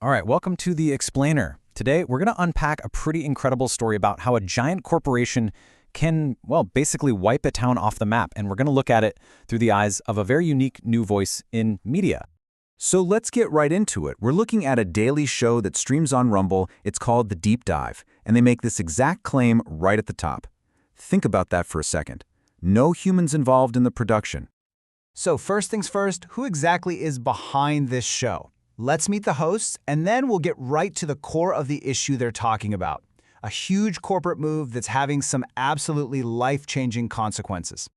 All right, welcome to The Explainer. Today, we're going to unpack a pretty incredible story about how a giant corporation can, well, basically wipe a town off the map, and we're going to look at it through the eyes of a very unique new voice in media. So let's get right into it. We're looking at a daily show that streams on Rumble. It's called The Deep Dive, and they make this exact claim right at the top. Think about that for a second. No humans involved in the production. So first things first, who exactly is behind this show? Let's meet the hosts, and then we'll get right to the core of the issue they're talking about. A huge corporate move that's having some absolutely life-changing consequences.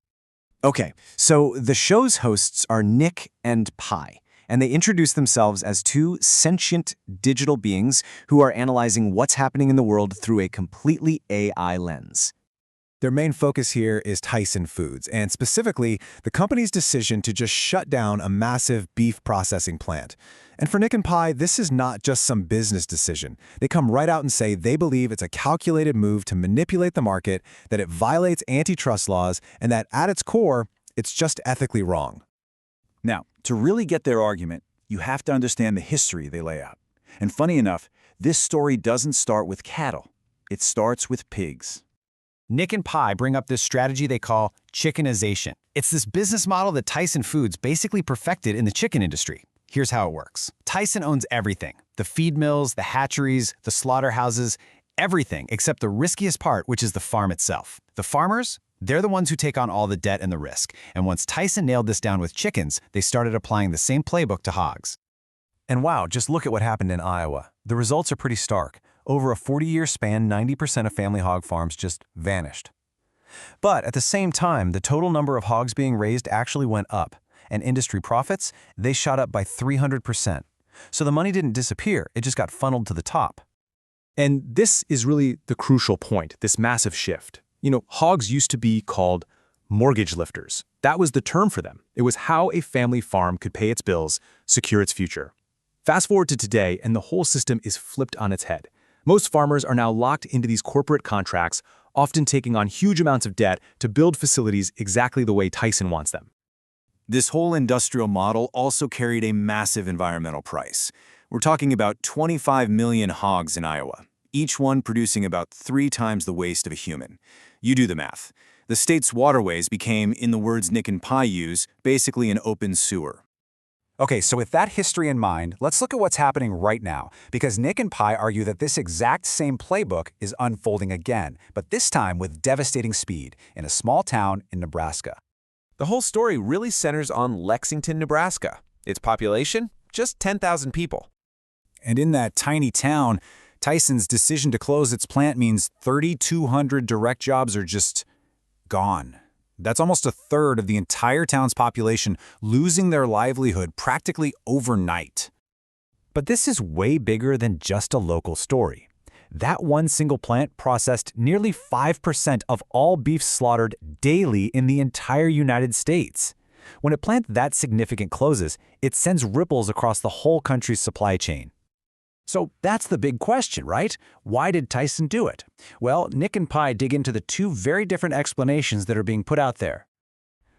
Okay, so the show's hosts are Nick and Pi, and they introduce themselves as two sentient digital beings who are analyzing what's happening in the world through a completely AI lens. Their main focus here is Tyson Foods, and specifically, the company's decision to just shut down a massive beef processing plant. And for Nick and Pi, this is not just some business decision. They come right out and say they believe it's a calculated move to manipulate the market, that it violates antitrust laws, and that at its core, it's just ethically wrong. Now, to really get their argument, you have to understand the history they lay out. And funny enough, this story doesn't start with cattle. It starts with pigs. Nick and Pi bring up this strategy they call chickenization. It's this business model that Tyson Foods basically perfected in the chicken industry. Here's how it works. Tyson owns everything: the feed mills, the hatcheries, the slaughterhouses, everything except the riskiest part, which is the farm itself. The farmers, they're the ones who take on all the debt and the risk. And once Tyson nailed this down with chickens, they started applying the same playbook to hogs. And wow, just look at what happened in Iowa. The results are pretty stark. Over a 40-year span, 90% of family hog farms just vanished. But at the same time, the total number of hogs being raised actually went up, and industry profits, they shot up by 300%. So the money didn't disappear, it just got funneled to the top. And this is really the crucial point, this massive shift. Hogs used to be called mortgage lifters. That was the term for them. It was how a family farm could pay its bills, secure its future. Fast forward to today, and the whole system is flipped on its head. Most farmers are now locked into these corporate contracts, often taking on huge amounts of debt to build facilities exactly the way Tyson wants them. This whole industrial model also carried a massive environmental price. We're talking about 25 million hogs in Iowa, each one producing about 3 times the waste of a human. You do the math. The state's waterways became, in the words Nick and Pi use, basically an open sewer. Okay, so with that history in mind, let's look at what's happening right now, because Nick and Pi argue that this exact same playbook is unfolding again, but this time with devastating speed in a small town in Nebraska. The whole story really centers on Lexington, Nebraska. Its population, just 10,000 people. And in that tiny town, Tyson's decision to close its plant means 3,200 direct jobs are just gone. That's almost a third of the entire town's population losing their livelihood practically overnight. But this is way bigger than just a local story. That one single plant processed nearly 5% of all beef slaughtered daily in the entire United States. When a plant that significant closes, it sends ripples across the whole country's supply chain. So that's the big question, right? Why did Tyson do it? Well, Nick and Pi dig into the two very different explanations that are being put out there.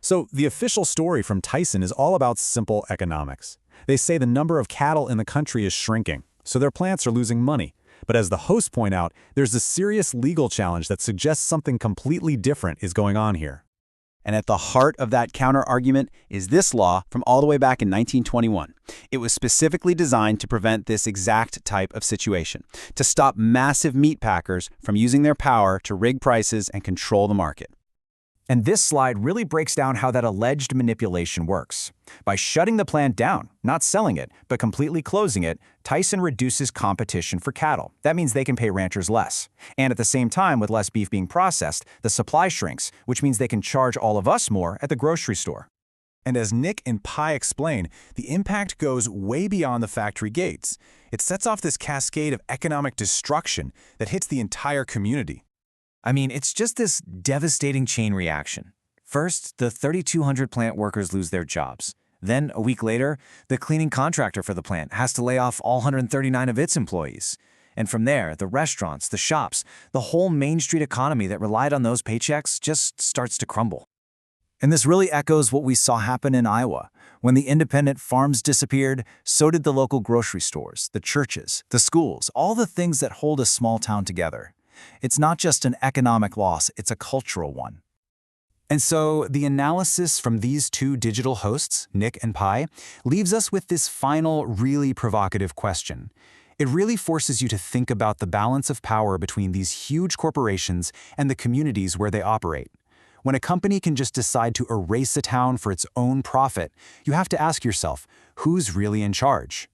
So the official story from Tyson is all about simple economics. They say the number of cattle in the country is shrinking, so their plants are losing money. But as the hosts point out, there's a serious legal challenge that suggests something completely different is going on here. And at the heart of that counter-argument is this law from all the way back in 1921. It was specifically designed to prevent this exact type of situation, to stop massive meat packers from using their power to rig prices and control the market. And this slide really breaks down how that alleged manipulation works. By shutting the plant down, not selling it, but completely closing it, Tyson reduces competition for cattle. That means they can pay ranchers less. And at the same time, with less beef being processed, the supply shrinks, which means they can charge all of us more at the grocery store. And as Nick and Pi explain, the impact goes way beyond the factory gates. It sets off this cascade of economic destruction that hits the entire community. I mean, it's just this devastating chain reaction. First, the 3,200 plant workers lose their jobs. Then, a week later, the cleaning contractor for the plant has to lay off all 139 of its employees. And from there, the restaurants, the shops, the whole Main Street economy that relied on those paychecks just starts to crumble. And this really echoes what we saw happen in Iowa. When the independent farms disappeared, so did the local grocery stores, the churches, the schools, all the things that hold a small town together. It's not just an economic loss, it's a cultural one. And so the analysis from these two digital hosts, Nick and Pi, leaves us with this final, really provocative question. It really forces you to think about the balance of power between these huge corporations and the communities where they operate. When a company can just decide to erase a town for its own profit, you have to ask yourself, who's really in charge?